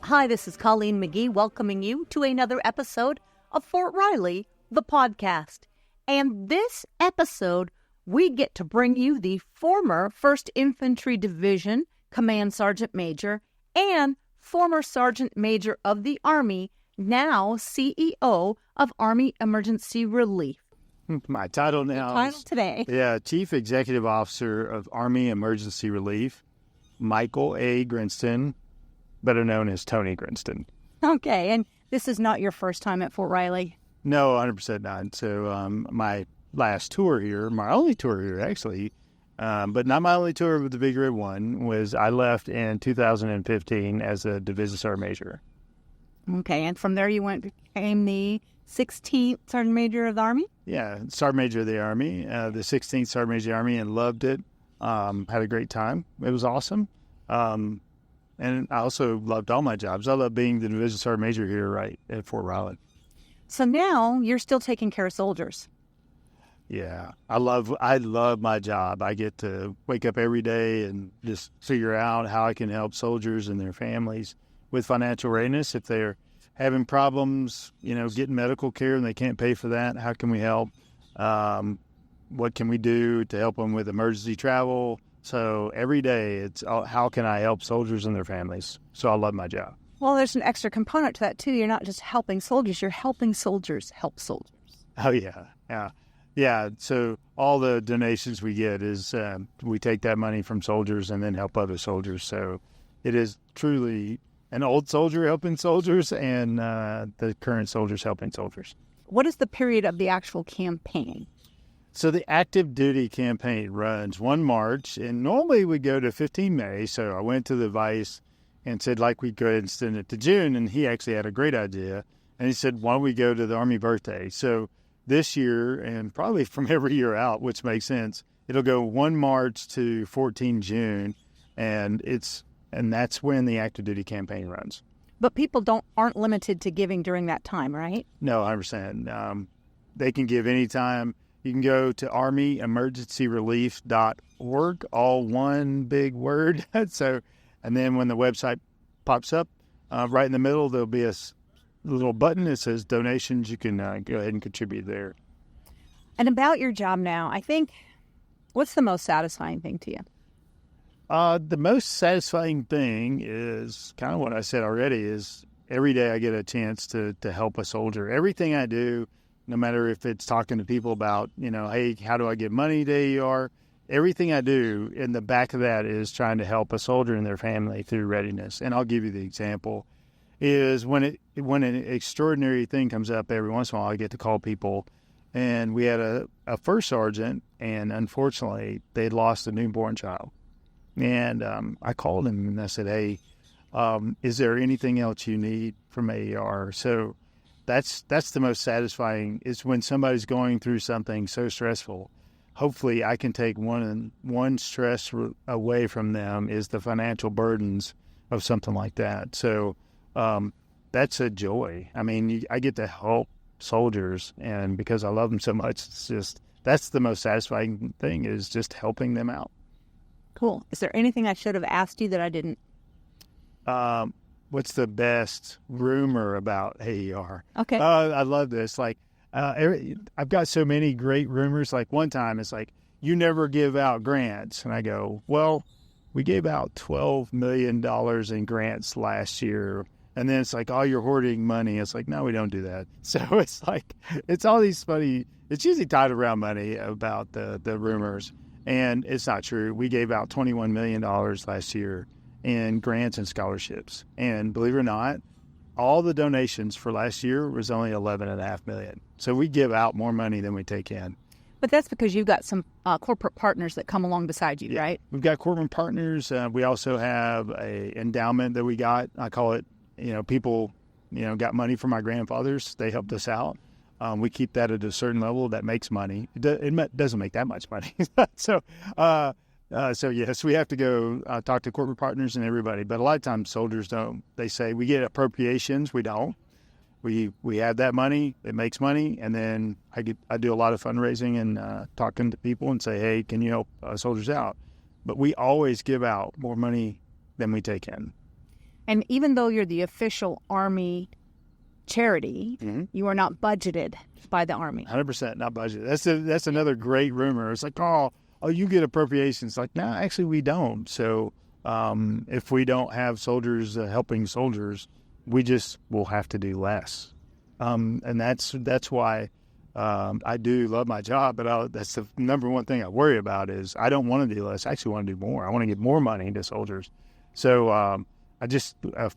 Hi, this is Colleen McGee welcoming you to another episode of Fort Riley, the podcast. And this episode, we get to bring you the former 1st Infantry Division Command Sergeant Major and former Sergeant Major of the Army, now CEO of Army Emergency Relief. My title now Title today. Yeah, Chief Executive Officer of Army Emergency Relief, Michael A. Grinston, better known as Tony Grinston. Okay, and this is not your first time at Fort Riley? No, 100% not. So my last tour here, my only tour here actually, but not my only tour with the Big Red One, was I left in 2015 as a Division Sergeant Major. Okay, and from there you became the 16th Sergeant Major of the Army? Yeah, Sergeant Major of the Army, the 16th Sergeant Major of the Army, and loved it. Had a great time. It was awesome. And I also loved all my jobs. I love being the Division Sergeant Major here right at Fort Riley. So now you're still taking care of soldiers. Yeah, I love my job. I get to wake up every day and just figure out how I can help soldiers and their families with financial readiness. If they're having problems, getting medical care and they can't pay for that, how can we help? What can we do to help them with emergency travel? So every day it's how can I help soldiers and their families? So I love my job. Well, there's an extra component to that, too. You're not just helping soldiers. You're helping soldiers help soldiers. Oh, yeah. Yeah, so all the donations we get is we take that money from soldiers and then help other soldiers. So it is truly an old soldier helping soldiers and the current soldiers helping soldiers. What is the period of the actual campaign? So the active duty campaign runs 1 March, and normally we go to 15 May. So I went to the vice and said, like, we'd go ahead and extend it to June, and he actually had a great idea. And he said, why don't we go to the Army birthday? So this year, and probably from every year out, which makes sense, it'll go 1 March to 14 June, and that's when the active duty campaign runs. But people aren't limited to giving during that time, right? No, I understand. They can give anytime. You can go to armyemergencyrelief.org, all one big word. And then when the website pops up, right in the middle, there'll be a little button that says donations. You can go ahead and contribute there. And about your job now, I think, what's the most satisfying thing to you? The most satisfying thing is kind of what I said already, is every day I get a chance to help a soldier. Everything I do, no matter if it's talking to people about, hey, how do I get money to AER? Everything I do in the back of that is trying to help a soldier and their family through readiness. And I'll give you the example is when an extraordinary thing comes up every once in a while, I get to call people. And we had a first sergeant, and unfortunately, they'd lost a newborn child. And I called him and I said, hey, is there anything else you need from AER? So that's the most satisfying, is when somebody's going through something so stressful. Hopefully I can take one stress away from them, is the financial burdens of something like that. So that's a joy. I mean, I get to help soldiers, and because I love them so much, that's the most satisfying thing, is just helping them out. Cool. Is there anything I should have asked you that I didn't? What's the best rumor about AER? Okay. I love this. Like, I've got so many great rumors. Like one time it's like, you never give out grants. And I go, well, we gave out $12 million in grants last year. And then it's like, oh, you're hoarding money. It's like, no, we don't do that. So it's like, it's all these funny, it's usually tied around money about the rumors. And it's not true. We gave out $21 million last year in grants and scholarships. And believe it or not, all the donations for last year was only $11.5 million. So we give out more money than we take in. But that's because you've got some corporate partners that come along beside you, right? We've got corporate partners. We also have a endowment that we got. I call it, people, got money from my grandfathers. They helped us out. We keep that at a certain level that makes money. It doesn't make that much money. So yes, we have to go talk to corporate partners and everybody. But a lot of times soldiers don't. They say we get appropriations. We don't. we have that money, it makes money, and then I do a lot of fundraising and talking to people and say, hey, can you help soldiers out? But we always give out more money than we take in. And even though you're the official Army charity, you are not budgeted by the Army. 100% not budgeted. That's another great rumor. It's like, oh, you get appropriations. Like, no, actually we don't. So if we don't have soldiers helping soldiers, we just will have to do less. And that's why I do love my job, but that's the number one thing I worry about is I don't want to do less. I actually want to do more. I want to give more money to soldiers. So I just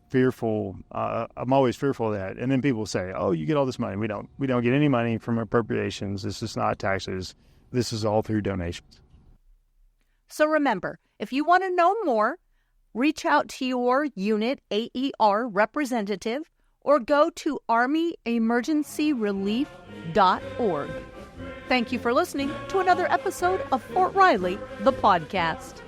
fearful. I'm always fearful of that. And then people say, "Oh, you get all this money. We don't get any money from appropriations. This is not taxes. This is all through donations." So remember, if you want to know more, reach out to your unit AER representative or go to armyemergencyrelief.org. Thank you for listening to another episode of Fort Riley, the podcast.